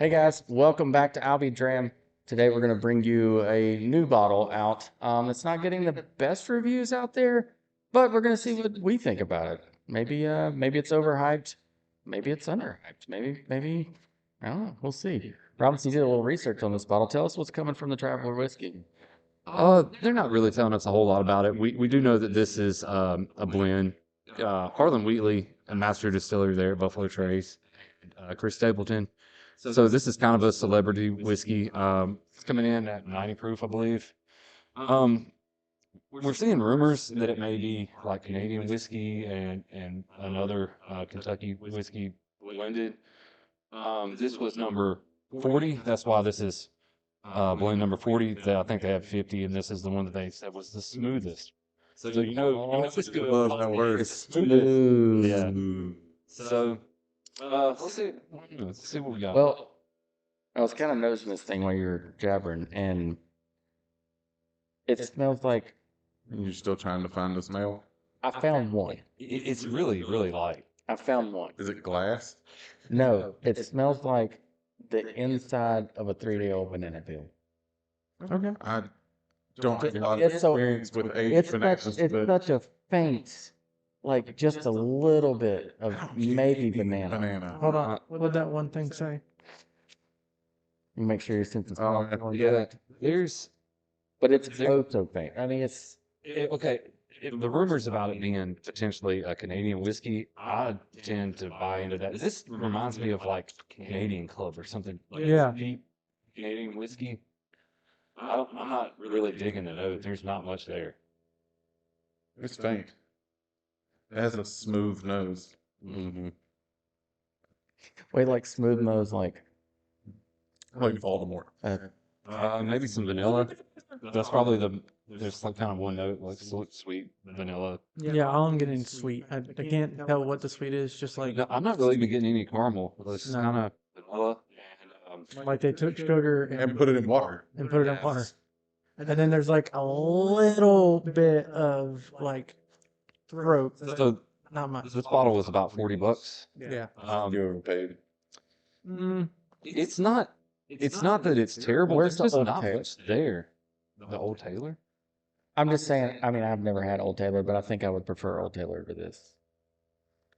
Hey guys, welcome back to I'll Be Dram. Today we're going to bring you a new bottle out. It's not getting the best reviews out there, but we're going to see what we think about it. Maybe it's overhyped, maybe it's underhyped, maybe I don't know. We'll see. Robinson, you did a little research on this bottle. Tell us what's coming from the Traveler whiskey. They're not really telling us a whole lot about it. We do know that this is a blend. Harlen Wheatley, a master distiller there at Buffalo Trace, Chris Stapleton. So this is kind of a celebrity whiskey. It's coming in at 90 proof, I believe. We're seeing rumors that it may be like Canadian whiskey and another Kentucky whiskey blended. This was number 40. That's why this is blend number 40. I think they had 50, and this is the one that they said was the smoothest. So you know it's good. Love that word. Smooth. Yeah. So let's see. Let's see what we got. Well, I was kind of noticing this thing while you were jabbering, and it smells like You're still trying to find the smell? I found one. It's really light. I found one. Is it glass? No, it smells like the inside of a 3-day-old banana peel. Okay. I don't have a lot of It's so- experience with aged It's bananas, but such a faint, like just a little bit of maybe banana. banana. Hold on. What did that one thing say? You make sure your senses. Yeah, there's But it's so faint. I mean, it's okay. The rumors about it being potentially a Canadian whiskey, I tend to buy into that. This reminds me of like Canadian Club or something. Like Yeah. Deep Canadian whiskey. I'm not really digging the note. There's not much there. It's faint. It has a smooth nose. Mm-hmm. way like smooth nose, like Like Voldemort. Maybe some vanilla. That's probably there's like kind of one note, like sweet vanilla. Yeah, all I'm getting is sweet. I can't tell what the sweet is. Just like No, I'm not really even getting any caramel. It's No. kind of vanilla. like they took sugar And put it in water. and put it in water. And then there's like a little bit of like throat. So Not much. this bottle was about $40. Yeah. You overpaid. It's not that it's terrible. Where's There's the just Old not Taylor? much there. The Old Taylor. I'm just saying. I mean, I've never had Old Taylor, but I think I would prefer Old Taylor to this.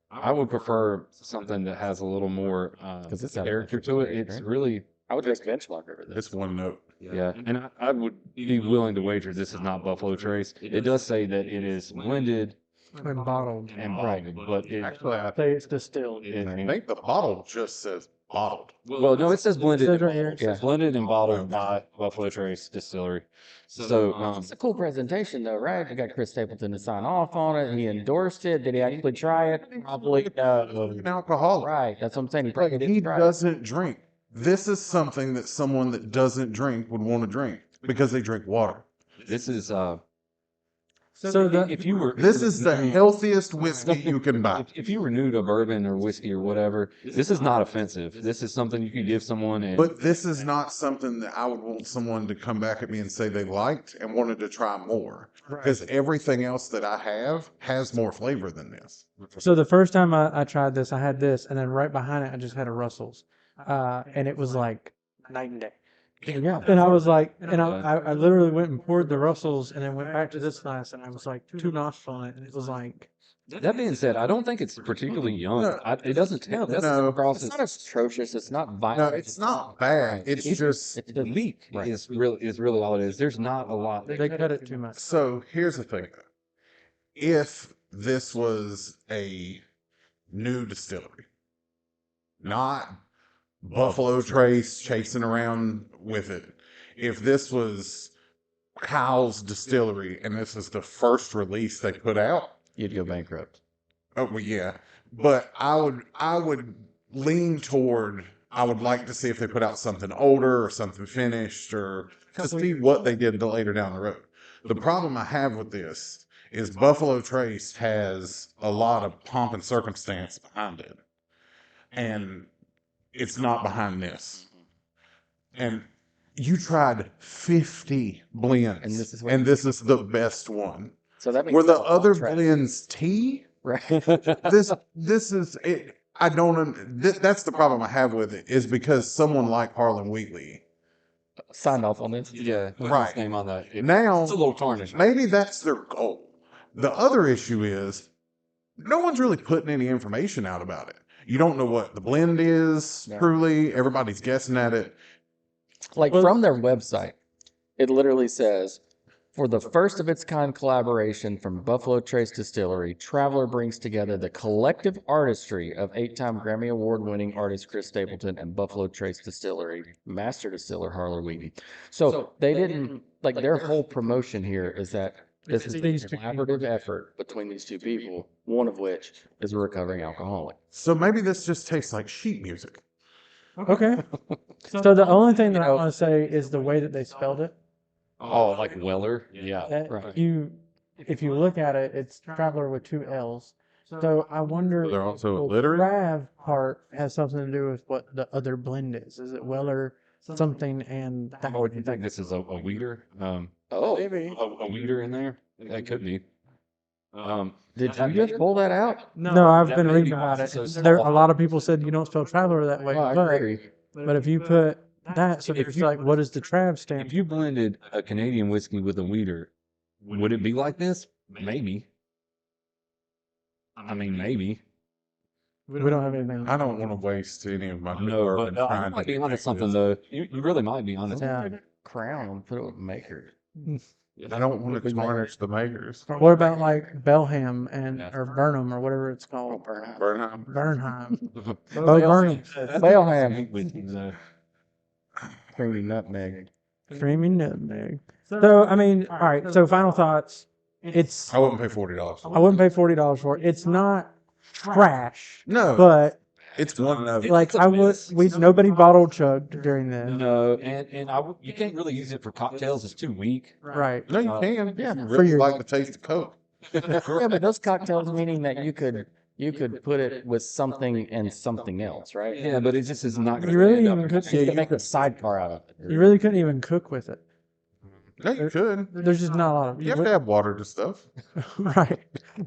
I would prefer something that has a little more 'Cause it's character to it. It's right? really I would just benchmark over this. It's one note. yeah. And I would be willing to wager this is not Buffalo Trace. It does say that it is blended And bottled. and bottled, but it, Actually, I Say it's distilled. think the bottle just says bottled. well, no, it says blended. It And says right here. bottled. Yeah, blended and bottled by Buffalo Trace Distillery. So It's a cool presentation, though, right? You got Chris Stapleton to sign off on it. He endorsed it. Did he actually try it? Probably. An alcoholic. Right. That's what I'm saying. He probably He didn't try it. doesn't drink. This is something that someone that doesn't drink would want to drink because they drink water. this is So the if you were This is the healthiest whiskey you can buy. if you were new to bourbon or whiskey or whatever, this is not offensive. This is something you could give someone and But this is not something that I would want someone to come back at me and say they liked and wanted to try more. Because everything else that I have has more flavor than this. So the first time I tried this, I had this, and then right behind it, I just had a Russell's, and it was like night and day. Yeah. And I was like, and I literally went and poured the Russells, and then went back to this glass, and I was like 2 nostrils on it, and it was like, that being said, I don't think it's particularly young. No. It doesn't tell. This No. across It's not atrocious. It's not No, violent. it's not bad. It's just It's the just leak Right. is really all it is. There's not a lot. they cut it too much. so. Here's the thing: if this was a new distillery, not Buffalo Trace chasing around with it, if this was Kyle's Distillery and this is the first release they put out, You'd go bankrupt. oh well, yeah. But I would lean toward. I would like to see if they put out something older or something finished, or to see what they did later down the road. The problem I have with this is Buffalo Trace has a lot of pomp and circumstance behind it, and it's not behind this. And you tried 50 blends, And this is what- and this is the best one. So that makes Were the sense. other Trash. blends tea? Right. This is it. I don't. That's the problem I have with it is because someone like Harlen Wheatley. Signed off on this. Yeah, put Right. his name on that. Now, It's a little tarnished. maybe that's their goal. The other issue is no one's really putting any information out about it. You don't know what the blend is, Yeah. truly. Everybody's guessing at it. Like from their website, it literally says, for the first of its kind collaboration from Buffalo Trace Distillery, Traveler brings together the collective artistry of 8-time Grammy Award winning artist Chris Stapleton and Buffalo Trace Distillery master distiller Harlen Wheatley. So they didn't, like, their whole promotion here is that this is a collaborative effort between these two people, one of which is a recovering alcoholic. So maybe this just tastes like sheet music. Okay. So the only thing that I want to say is the way that they spelled it. Oh, like Weller? Yeah. That right. if you look at it, it's Traveler with 2 L's. So I wonder They're if also the illiterate? Trav part has something to do with what the other blend is. Is it Weller something and that? Oh, do you think this is a weeder? Oh, A weeder in there? That could be. did you just pull that out? No, I've that been may reading be about why it. it's so There, a small. lot of people said you don't spell Traveler that way, Oh, I but agree. if you put that, so If there's you- like, what does the Trav stand If you blended a Canadian whiskey with a weeder, would it be like this? Maybe. I mean, maybe. for? We don't have anything. I don't want to waste any of my No, bourbon but I trying might to be onto make something this. though. You really might be onto Yeah. something. Crown and put it with Maker. I don't want to tarnish the makers. What about like Belham and Yeah. or Burnham or whatever it's Oh, called? burn out. Burnham. Burnham. Bo Bo Burnham. Belham. Whiskeys, Creamy nutmeg. Creamy nutmeg. So I mean, all right. So final thoughts. It's I wouldn't pay $40. I wouldn't pay $40 for it. It's not trash, No, but it's one of like I would. Nobody bottle chugged during this. No, and you can't really use it for cocktails. It's too weak. Right. No, you can. Yeah, You for really your- like the taste of Coke. Yeah, but those cocktails meaning that you could put it with something and something else, right? Yeah, but it just is not going You to really end up. even could. You could make a sidecar out of it. You really couldn't even cook with it. No, you could. There's just not a lot of. You have to have water to stuff. Right.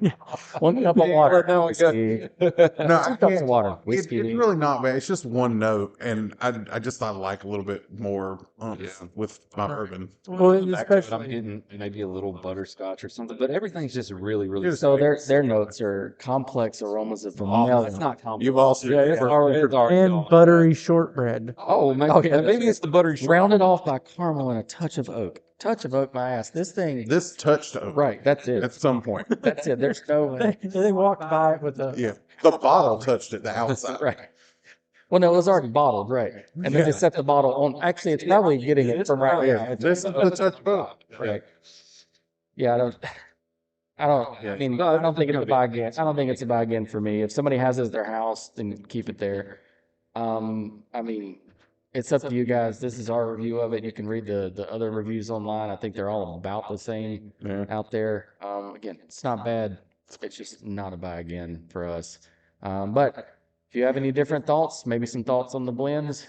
Yeah. One cup of water. No, Whiskey. No, I 2 cups can't. of water. It's Whiskey. really not bad. It's just one note, and I just thought I like a little bit more with my bourbon. Well, Back to it, I'm especially. getting maybe a little butterscotch or something, but everything's just really, really. So their notes are complex aromas of Oh, vanilla. it's not complex. You've also Yeah, it's already And gone. buttery shortbread. Oh, man, yeah, maybe it's the buttery rounded off by caramel and a touch of oak. Touch of oak, my ass. This thing. this touched oak Right, that's it. at some point. That's it. There's no. They walked by it with a. Yeah, the bottle touched it. The outside. Right. Well, no, it was already bottled, right? And then they set the bottle on. Actually, it's probably getting it from right here. This is the touch of oak. Right. Yeah, I mean, I don't think it's a buy again. I don't think it's a buy again for me. If somebody has it at their house, then keep it there. I mean, it's up to you guys. This is our review of it. You can read the other reviews online. I think they're all about the same Yeah. out there. Again, it's not bad. It's just not a buy again for us. But if you have any different thoughts, maybe some thoughts on the blends,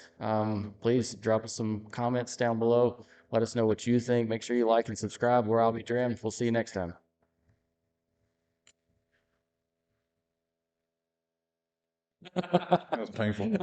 please drop us some comments down below. Let us know what you think. Make sure you like and subscribe. I'll be Drammed. We'll see you next time. That was painful.